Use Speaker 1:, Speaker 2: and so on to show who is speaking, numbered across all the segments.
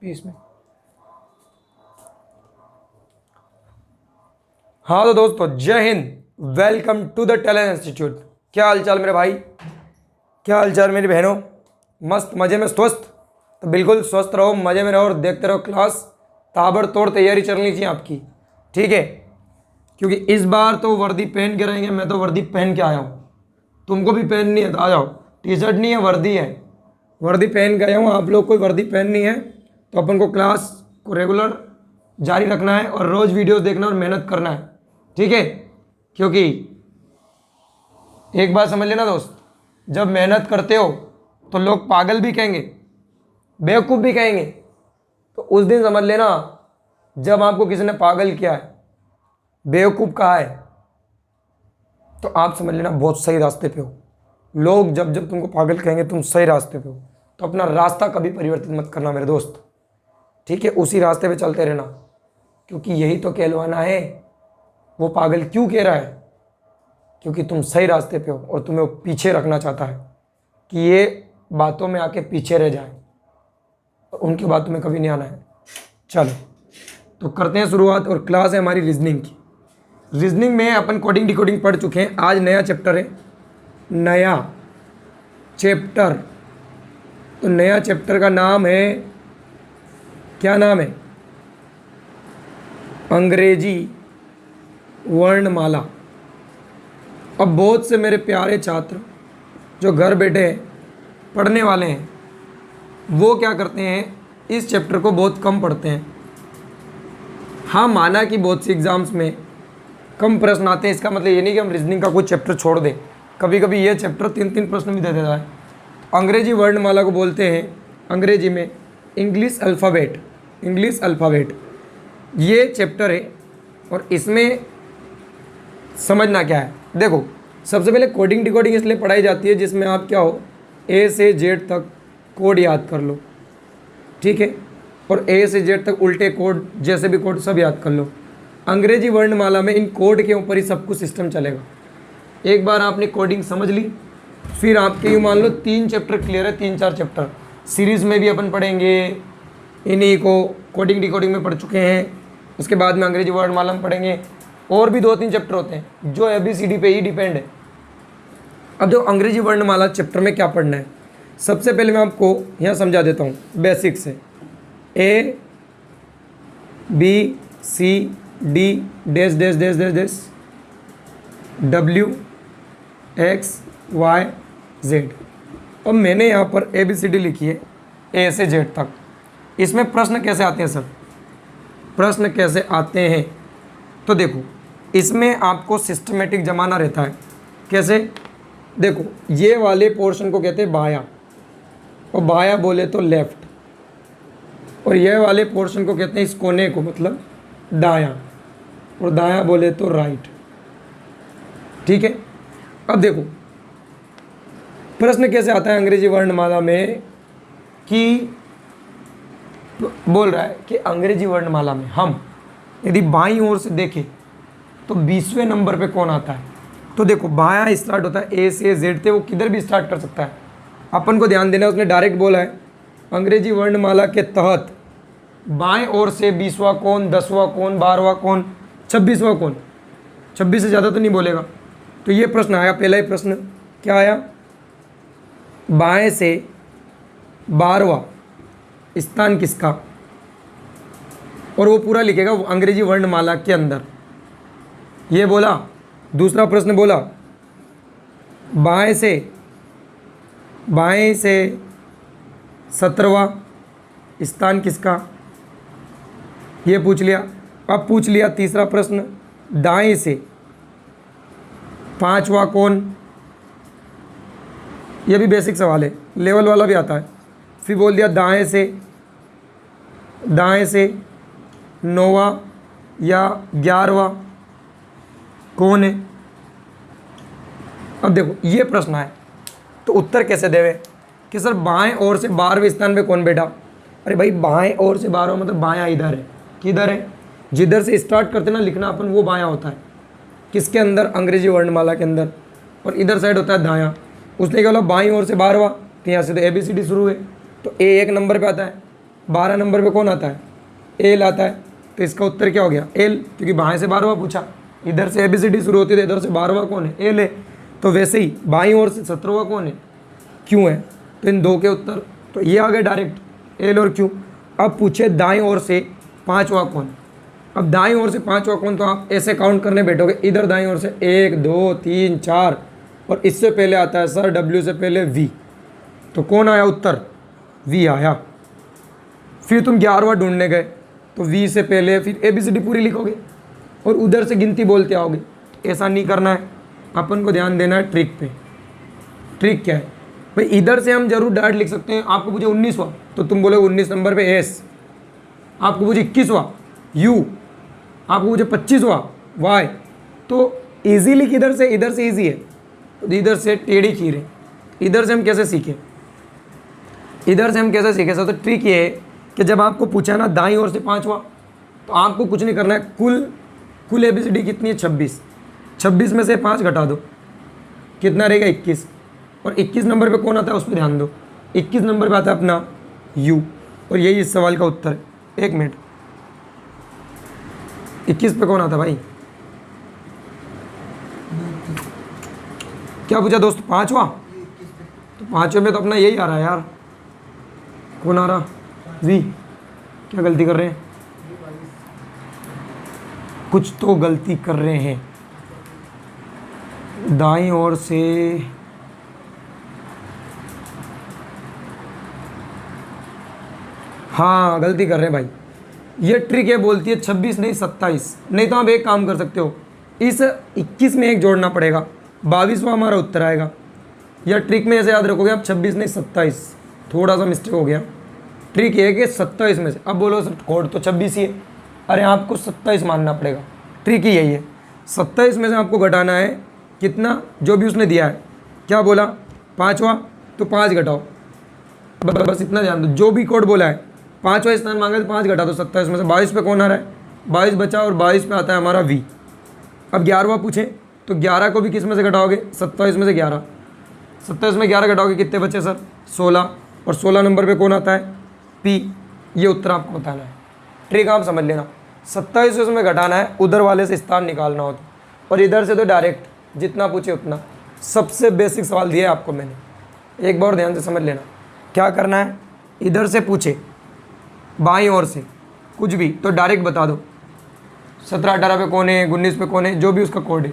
Speaker 1: 20 में। हाँ तो दोस्तों, जय Hind, welcome to the talent institute. क्या हाल चाल मेरे भाई, क्या हाल चाल मेरी बहनों, मस्त मज़े में स्वस्थ? तो बिल्कुल स्वस्थ रहो, मज़े में रहो और देखते रहो क्लास। ताबड़तोड़ तैयारी चलनी चाहिए आपकी, ठीक है? क्योंकि इस बार तो वर्दी पहन के रहेंगे। मैं तो वर्दी पहन के आया हूँ, तुमको भी पहननी है तो आ जाओ। टी शर्ट नहीं है, वर्दी है। वर्दी पहन के आया हूँ, आप लोग कोई वर्दी पहननी है तो अपन को क्लास को रेगुलर जारी रखना है और रोज़ वीडियोस देखना और मेहनत करना है, ठीक है? क्योंकि एक बात समझ लेना दोस्त, जब मेहनत करते हो तो लोग पागल भी कहेंगे, बेवकूफ़ भी कहेंगे। तो उस दिन समझ लेना जब आपको किसी ने पागल किया है, बेवकूफ़ कहा है, तो आप समझ लेना बहुत सही रास्ते पे हो। लोग जब जब तुमको पागल कहेंगे तुम सही रास्ते पे हो। तो अपना रास्ता कभी परिवर्तित मत करना मेरे दोस्त, ठीक है? उसी रास्ते पे चलते रहना, क्योंकि यही तो कहलवाना है। वो पागल क्यों कह रहा है? क्योंकि तुम सही रास्ते पे हो और तुम्हें वो पीछे रखना चाहता है कि ये बातों में आके पीछे रह जाए, और उनकी बातों में कभी नहीं आना है। चलो तो करते हैं शुरुआत। और क्लास है हमारी रीजनिंग की। रीजनिंग में अपन कोडिंग डिकोडिंग पढ़ चुके हैं। आज नया चैप्टर है, नया चैप्टर। तो नया चैप्टर का नाम है, क्या नाम है? अंग्रेजी वर्णमाला। अब बहुत से मेरे प्यारे छात्र जो घर बैठे पढ़ने वाले हैं, वो क्या करते हैं, इस चैप्टर को बहुत कम पढ़ते हैं। हाँ, माना कि बहुत सी एग्ज़ाम्स में कम प्रश्न आते हैं, इसका मतलब ये नहीं कि हम रीजनिंग का कुछ चैप्टर छोड़ दें। कभी कभी ये चैप्टर 3-3 प्रश्न भी दे देता है। अंग्रेजी वर्णमाला को बोलते हैं अंग्रेजी में इंग्लिश अल्फ़ाबेट। इंग्लिश अल्फ़ाबेट ये चैप्टर है, और इसमें समझना क्या है। देखो, सबसे पहले कोडिंग डिकोडिंग इसलिए पढ़ाई जाती है जिसमें आप क्या हो, ए से जेड तक कोड याद कर लो, ठीक है? और ए से जेड तक उल्टे कोड, जैसे भी कोड सब याद कर लो। अंग्रेजी वर्णमाला में इन कोड के ऊपर ही सब कुछ सिस्टम चलेगा। एक बार आपने कोडिंग समझ ली, फिर आपके यूँ मान लो 3 चैप्टर क्लियर है, 3-4 चैप्टर सीरीज़ में भी अपन पढ़ेंगे। इन्हीं को कोडिंग डिकोडिंग में पढ़ चुके हैं, उसके बाद में अंग्रेजी वर्णमाला में पढ़ेंगे। और भी 2-3 चैप्टर होते हैं जो ABCD पे ही डिपेंड है। अब जो अंग्रेजी वर्णमाला चैप्टर में क्या पढ़ना है, सबसे पहले मैं आपको यहाँ समझा देता हूँ बेसिक से। A B C D dash dash dash dash dash W X Y Z। अब मैंने यहाँ पर ABCD लिखी है A से Z तक। इसमें प्रश्न कैसे आते हैं सर? प्रश्न कैसे आते हैं तो देखो, इसमें आपको सिस्टमेटिक जमाना रहता है। कैसे? देखो, ये वाले पोर्शन को कहते हैं बाया, और बाया बोले तो लेफ्ट, और ये वाले पोर्शन को कहते हैं इस कोने को, मतलब दाया, और दाया बोले तो राइट, ठीक है? अब देखो प्रश्न कैसे आता है अंग्रेजी वर्णमाला में, कि बोल रहा है कि अंग्रेजी वर्णमाला में हम यदि बाईं ओर से देखें तो 20वें नंबर पे कौन आता है? तो देखो, बायां स्टार्ट होता है ए से जेड से, वो किधर भी स्टार्ट कर सकता है। अपन को ध्यान देना, उसने डायरेक्ट बोला है अंग्रेजी वर्णमाला के तहत बाएं ओर से 20वां कौन, 10वां कौन, 12वां कौन, 26वां कौन। 26 से ज़्यादा तो नहीं बोलेगा। तो ये प्रश्न आया, पहला ही प्रश्न क्या आया, बाएं से 12वां स्थान किसका? और वो पूरा लिखेगा वो अंग्रेजी वर्णमाला के अंदर। ये बोला। दूसरा प्रश्न बोला, बाएं से 17वां स्थान किसका? ये पूछ लिया। अब पूछ लिया तीसरा प्रश्न, दाएं से 5वां कौन? ये भी बेसिक सवाल है, लेवल वाला भी आता है। फिर बोल दिया दाएं से 9वां या 11वां कौन है? अब देखो, ये प्रश्न है तो उत्तर कैसे देवे कि सर बाएं ओर से 12वें स्थान पे कौन बैठा? अरे भाई, बाएं ओर से 12वां मतलब बायां इधर है। किधर है? जिधर से स्टार्ट करते ना लिखना अपन, वो बायां होता है। किसके अंदर? अंग्रेजी वर्णमाला के अंदर। और इधर साइड होता है दायां। उसने क्या बोला, बाईं ओर से 12वां, तो यहाँ से तो ABCD शुरू है, तो A 1 नंबर पे आता है। 12 नंबर पे कौन आता है? एल आता है। तो इसका उत्तर क्या हो गया? एल, क्योंकि बाएं से 12वां पूछा, इधर से ABCD शुरू होती है, इधर से 12वां कौन है? एल है। तो वैसे ही बाईं ओर से 17वां कौन है? क्यों है। तो इन दो के उत्तर तो ये आ गए डायरेक्ट, एल और क्यों। अब पूछे दाईं ओर से 5वां कौन। अब दाईं ओर से 5वां कौन, तो आप ऐसे काउंट करने बैठोगे, इधर दाईं ओर से 1 2 3 4, और इससे पहले आता है सर W से पहले V। तो कौन आया उत्तर? V आया। फिर तुम 11वां ढूंढने गए, तो V से पहले फिर ABCD पूरी लिखोगे और उधर से गिनती बोलते आओगे। ऐसा नहीं करना है, अपन को ध्यान देना है ट्रिक पे। ट्रिक क्या है भाई? इधर से हम जरूर डायरेक्ट लिख सकते हैं। आपको पूछे 19वां, तो तुम बोले 19 नंबर पे S। आपको पूछे 21वां U, आपको पूछे 25वां Y। तो इजीली किधर से? इधर से इजी है, तो इधर से टेढ़ी खीर है। इधर से हम कैसे सीखें? इधर से हम कैसे सीखें सर? तो ट्रिक ये है कि जब आपको पूछा ना दाईं ओर से 5वां, तो आपको कुछ नहीं करना है। कुल ABCD कितनी है? 26। 26 में से 5 घटा दो, कितना रहेगा? 21। और 21 नंबर पे कौन आता है उस पर ध्यान दो। 21 नंबर पे आता है अपना U, और यही इस सवाल का उत्तर है। 1 मिनट, 21 पे कौन आता भाई? क्या पूछा दोस्त? 5वां? तो 5वें में तो अपना यही आ रहा है यार। कौन आ रहा? V। क्या गलती कर रहे हैं? कुछ तो गलती कर रहे हैं। दाईं ओर से हाँ गलती कर रहे हैं भाई। ये ट्रिक है, बोलती है 26 नहीं 27। नहीं तो आप एक काम कर सकते हो, इस 21 में एक जोड़ना पड़ेगा, 22वां हमारा उत्तर आएगा। या ट्रिक में ऐसे याद रखोगे आप 26 नहीं 27। थोड़ा सा मिस्टेक हो गया। ट्रिक ये है कि 27 में से, अब बोलो सर कोड तो 26 ही है, अरे आपको 27 मानना पड़ेगा। ट्रिक ही यही है, 27 में से आपको घटाना है कितना? जो भी उसने दिया है। क्या बोला? 5वां, तो 5 घटाओ, बस इतना ध्यान दो। जो भी कोड बोला है 5वां स्थान मांगा तो 5 घटा दो 27 में से। 22 पे कौन आ रहा है? 22 बचा, और 22 पे आता है हमारा V। अब 11वां पूछे तो 11 को भी किस में से घटाओगे? 27 में से 11। 27 में 11 घटाओगे, कितने बचे सर? 16। और 16 नंबर पे कौन आता है? P। ये उत्तर आपको बताना है। ट्रिक आप समझ लेना, 27 से उसमें घटाना है, उधर वाले से स्थान निकालना हो तो, और इधर से तो डायरेक्ट जितना पूछे उतना। सबसे बेसिक सवाल दिया है आपको मैंने, एक बार ध्यान से समझ लेना। क्या करना है? इधर से पूछे बाईं ओर से कुछ भी तो डायरेक्ट बता दो। 17 18 पे कौन है, 19 पे कौन है, जो भी उसका कोड है।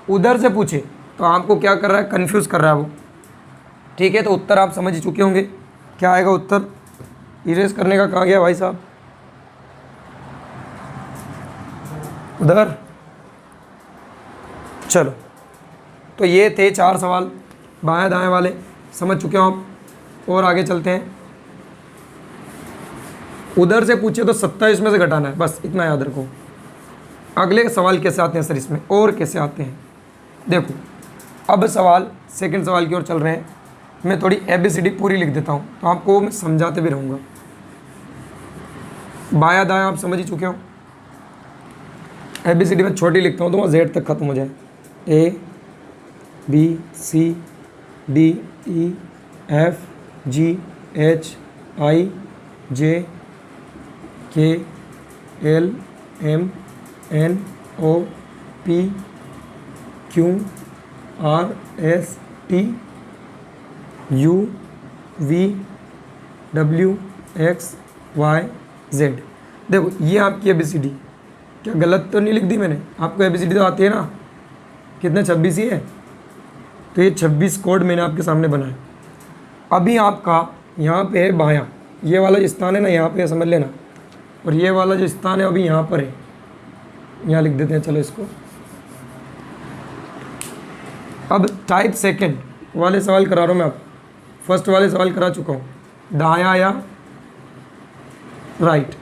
Speaker 1: उधर से पूछे तो आपको क्या कर रहा है? कंफ्यूज कर रहा है वो। ठीक है, तो उत्तर आप समझ चुके होंगे। क्या आएगा उत्तर? इरेज करने का कहाँ गया भाई साहब? उधर। चलो, तो ये थे 4 सवाल बाएं दाएं वाले, समझ चुके हो आप। और आगे चलते हैं। उधर से पूछे तो 27 में से घटाना है, बस इतना याद रखो। अगले सवाल कैसे आते हैं सर इसमें, और कैसे आते हैं देखो। अब सवाल सेकंड सवाल की ओर चल रहे हैं। मैं थोड़ी ABCD पूरी लिख देता हूँ, तो आपको मैं समझाते भी रहूँगा। बाया दाया आप समझ ही चुके हो। ABCD में छोटी लिखता हूँ तो वहाँ Z तक खत्म हो जाए। A B C D E F G H I J K L M N O P Q R S T U V W X Y Z। देखो ये आपकी ABCD। क्या गलत तो नहीं लिख दी मैंने? आपको ABCD तो आती है ना, कितने 26 ही है। तो ये 26 कोड मैंने आपके सामने बनाया। अभी आपका यहाँ पे है बायां, ये वाला जो स्थान है ना यहाँ पे, समझ लेना। और ये वाला जो स्थान है अभी यहाँ पर है, यहाँ लिख देते हैं। चलो इसको अब टाइप सेकंड वाले सवाल करा रहा हूँ मैं। अब फर्स्ट वाले सवाल करा चुका हूँ, दायां या राइट।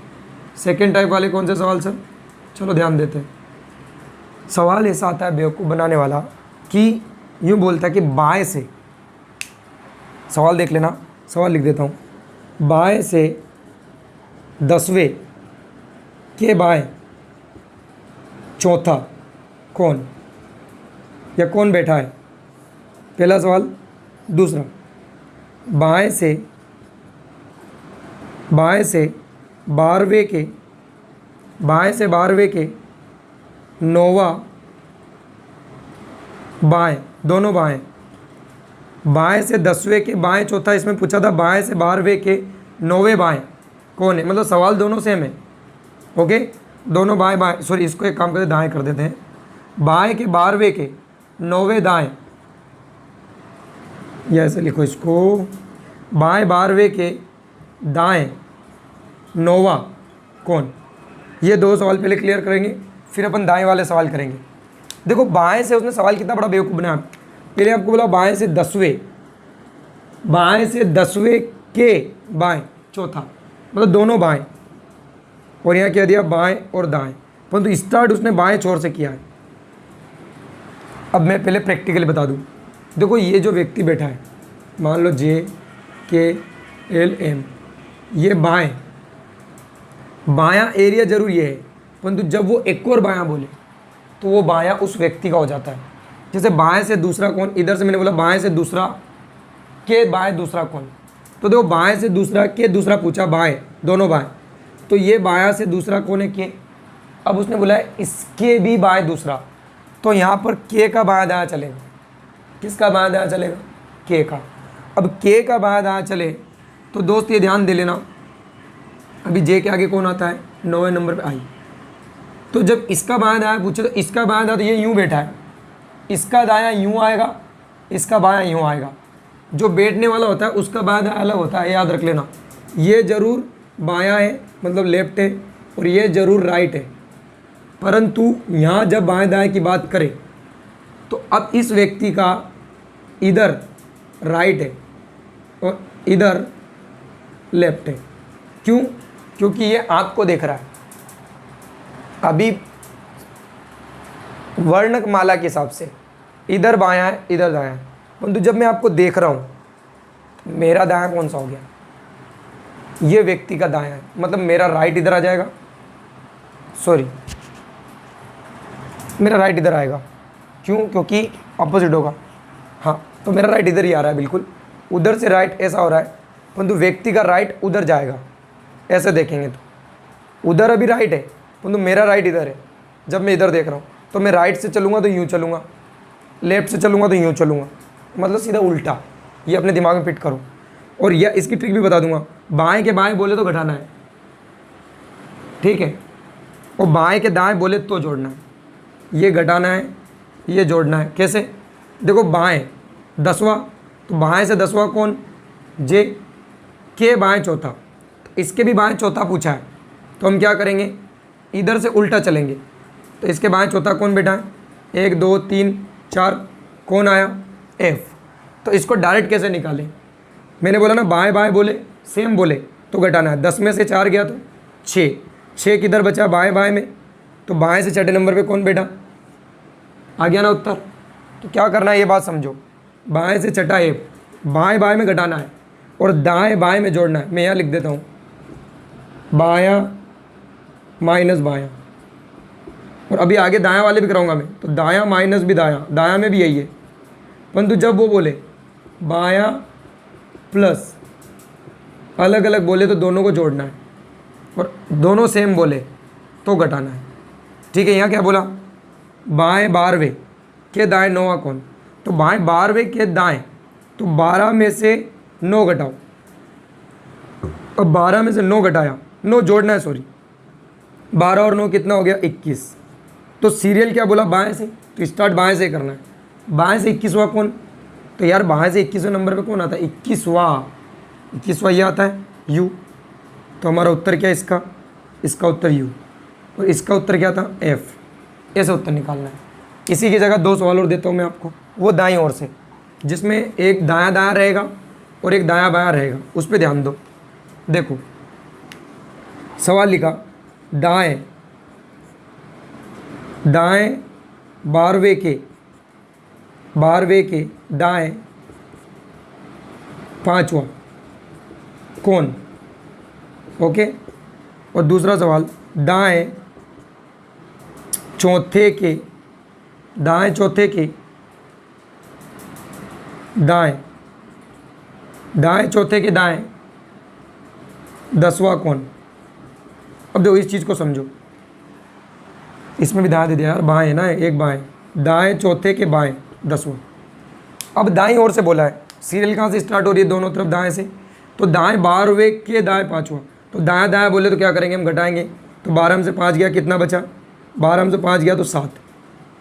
Speaker 1: सेकंड टाइप वाले कौन से सवाल सर? चलो ध्यान देते हैं। सवाल ऐसा आता है बेवकूफ़ बनाने वाला कि यूँ बोलता है कि बाएं से, सवाल देख लेना, सवाल लिख देता हूँ। बाएं से 10वें के बाएं चौथा कौन, या कौन बैठा है? पहला सवाल। दूसरा, बाएं से 12वें के, बाएं से 12वें के 9वां बाएं, दोनों बाएं। बाएं से 10वें के बाएं चौथा, इसमें पूछा था बाएं से 12वें के 9वें बाएं कौन है, मतलब सवाल दोनों सेम है। ओके, दोनों बाएं बाएं, सॉरी इसको एक काम करते दाएं कर देते हैं। बाएं के 12वें के 9वें दाएं, या ऐसे लिखो इसको, बाएं 12वें के दाएं 9वां कौन। ये दो सवाल पहले क्लियर करेंगे, फिर अपन दाएं वाले सवाल करेंगे। देखो बाएं से उसने सवाल कितना बड़ा बेवकूफ़ बनाया। पहले आपको बोला बाएं से 10वें, बाएं से 10वें के बाएं चौथा, मतलब दोनों बाएं, और यहाँ कह दिया बाएं और दाएं, परंतु स्टार्ट उसने बाएं छोर से किया है। अब मैं पहले प्रैक्टिकली बता दूं। देखो ये जो व्यक्ति बैठा है, मान लो JKLM, ये बाएं, बायां एरिया जरूर ये है, परंतु जब वो एक और बायां बोले तो वो बायां उस व्यक्ति का हो जाता है। जैसे बाएं से दूसरा कौन, इधर से मैंने बोला बाएं से दूसरा के बाएं दूसरा कौन, तो देखो बाएं से दूसरा के दूसरा पूछा, बाएं दोनों बाएं, तो ये बायां से दूसरा कौन है के। अब उसने बोला है इसके भी बाएं दूसरा, तो यहाँ पर के का बायां दायां चलेगा। किसका बायां दायां चलेगा, के का। अब के का बायां दायां चले तो दोस्त ये ध्यान दे लेना, अभी जे के आगे कौन आता है, 9वें नंबर पे आई। तो जब इसका बायां दायां पूछे तो इसका बायां दायां, तो ये यूँ बैठा है, इसका दायां यूँ आएगा, इसका बायां यूँ आएगा। जो बैठने वाला होता है उसका बायां दायां अलग होता है, याद रख लेना। ये ज़रूर बायां है, मतलब लेफ्ट है, और ये ज़रूर राइट है। परंतु यहाँ जब बाएं दाएं की बात करें तो अब इस व्यक्ति का इधर राइट है और इधर लेफ्ट है। क्यों, क्योंकि ये आँख को देख रहा है। अभी वर्णक माला के हिसाब से इधर बायां है, इधर दायां है, परंतु जब मैं आपको देख रहा हूँ तो मेरा दायां कौन सा हो गया, ये व्यक्ति का दायां है, मतलब मेरा राइट इधर आ जाएगा, सॉरी मेरा राइट इधर आएगा। क्यों, क्योंकि अपोजिट होगा। हाँ, तो मेरा राइट इधर ही आ रहा है, बिल्कुल उधर से राइट ऐसा हो रहा है, परंतु व्यक्ति का राइट उधर जाएगा। ऐसे देखेंगे तो उधर अभी राइट है, परंतु मेरा राइट इधर है। जब मैं इधर देख रहा हूँ तो मैं राइट से चलूँगा तो यूँ चलूँगा, लेफ्ट से चलूँगा तो यूँ चलूँगा, मतलब सीधा उल्टा। ये अपने दिमाग में फिट करो। और यह इसकी ट्रिक भी बता दूंगा, बाएं के बाएं बोले तो घटाना है, ठीक है, और बाएं के दाएं बोले तो जोड़ना है। ये घटाना है, ये जोड़ना है। कैसे, देखो बाएं 10वां, तो बाएं से 10वां कौन, जे के बाएं चौथा, तो इसके भी बाएं चौथा पूछा है, तो हम क्या करेंगे, इधर से उल्टा चलेंगे। तो इसके बाएं चौथा कौन बैठा है, 1 2 3 4, कौन आया, एफ। तो इसको डायरेक्ट कैसे निकालें, मैंने बोला ना बाएं बाएं बोले सेम बोले तो घटाना है। 10 में से 4 गया तो 6 किधर बचा, बाएं बाएं में, तो बाएं से छठे नंबर पे कौन बैठा, आ गया ना उत्तर। तो क्या करना है ये बात समझो, बाएं से छठा एफ, बाएं बाएं में घटाना है और दाएं बाएं में जोड़ना है। मैं यहाँ लिख देता हूँ, बायां माइनस बायां, और अभी आगे दायां वाले भी कराऊंगा मैं, तो दायां माइनस भी दायां, दायां में भी यही है। परंतु जब वो बोले बायां प्लस अलग अलग बोले तो दोनों को जोड़ना है, और दोनों सेम बोले तो घटाना है, ठीक है। यहाँ क्या बोला, बाएं 12वें के दाएं 9वां कौन, तो बाएं 12वें के दाएं, तो 12 में से 9 घटाओ। अब 12 में से 9 घटाया, 9 जोड़ना है, सॉरी 12 और 9 कितना हो गया, 21। तो सीरियल क्या बोला, बाएं से, तो स्टार्ट बाएं से करना है। बाएं से 21वां कौन, तो यार बाएं से 21वें नंबर पे कौन आता है, 21वां ये आता है यू। तो हमारा उत्तर क्या है इसका, इसका उत्तर यू, और इसका उत्तर क्या था, एफ। ऐसे उत्तर निकालना है। इसी की जगह 2 सवाल और देता हूँ मैं आपको, वो दाईं ओर से, जिसमें एक दायां दायां रहेगा और एक दायां बायां रहेगा, उस पर ध्यान दो। देखो सवाल लिखा, दाएं 12वें के दाएं 5वां कौन, ओके। और दूसरा सवाल, दाएं चौथे के दाएं 10वां कौन, अब देखो इस चीज़ को समझो, इसमें भी दाएं दे दिया यार, बाएं है ना, एक बाएं, दाएं चौथे के बाएं 10वां। अब दाएं ओर से बोला है, सीरियल कहाँ से स्टार्ट हो रही है, दोनों तरफ दाएं से, तो दाएं 12वें के दाएं 5वां, तो दाएं दाएं बोले तो क्या करेंगे हम, घटाएंगे, तो 12 में से 5 गया, कितना बचा, 12 में से 5 गया तो 7,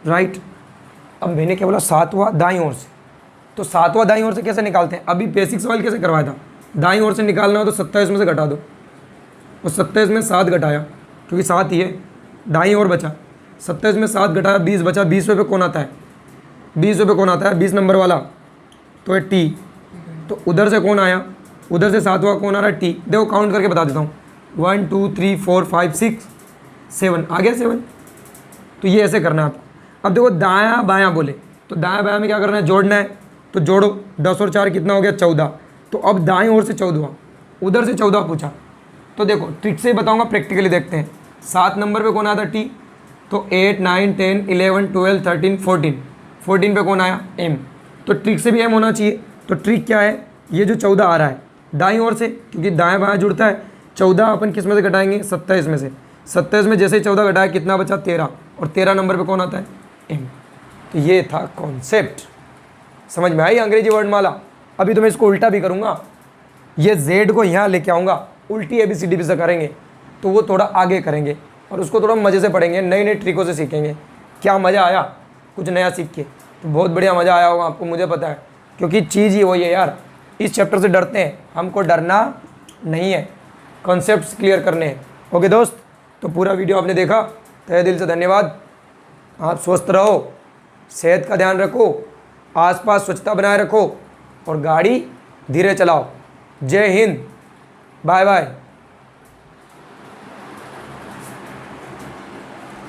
Speaker 1: राइट। अब मैंने क्या बोला, 7वां दाईं ओर से, तो 7वां दाईं ओर से कैसे निकालते हैं, अभी बेसिक सवाल कैसे करवाया था, दाईं ओर से निकालना हो तो 27 में से घटा दो, और 27 में 7 घटाया, क्योंकि 7 ही है, दाईं ओर बचा, 27 में 7 घटाया 20 बचा, 20वें पे कौन आता है, 20वें पे कौन आता है, 20 नंबर वाला, तो है टी, तो उधर से कौन आया, उधर से 7वां कौन आ रहा है, टी। देखो काउंट करके बता देता हूँ, 1 2 3 4 5 6 7 आ गया 7, तो ये ऐसे करना है आपको। अब देखो दायां बायां बोले, तो दायां बायां में क्या करना है, जोड़ना है, तो जोड़ो, 10 और 4 कितना हो गया, 14, तो अब दाएं ओर से 14वां, उधर से 14 पूछा, तो देखो ट्रिक से ही बताऊंगा, प्रैक्टिकली देखते हैं। 7 नंबर पे कौन आता टी, तो 8 9 10 11 12 13 14, 14 पे कौन आया, एम, तो ट्रिक से भी एम होना चाहिए। तो ट्रिक क्या है, ये जो 14 आ रहा है दाईं ओर से, क्योंकि दाएं बायां जुड़ता है, 14 अपन किस में से घटाएंगे, 27 में से, 27 में जैसे ही 14 घटाया कितना बचा, 13, और 13 नंबर पे कौन आता है, एम। तो ये था कॉन्सेप्ट, समझ में आई अंग्रेजी वर्णमाला। अभी तो मैं इसको उल्टा भी करूँगा, ये जेड को यहाँ लेके आऊँगा, उल्टी ABCD भी से करेंगे, तो वो थोड़ा आगे करेंगे और उसको थोड़ा मज़े से पढ़ेंगे, नई नई ट्रिकों से सीखेंगे। क्या मज़ा आया कुछ नया सीख के, तो बहुत बढ़िया मज़ा आया होगा आपको, मुझे पता है, क्योंकि चीज़ ही वही है यार, इस चैप्टर से डरते हैं, हमको डरना नहीं है, कॉन्सेप्ट्स क्लियर करने हैं। ओके दोस्त, तो पूरा वीडियो आपने देखा, तहे दिल से धन्यवाद। आप स्वस्थ रहो, सेहत का ध्यान रखो, आसपास स्वच्छता बनाए रखो और गाड़ी धीरे चलाओ। जय हिंद, बाय बाय।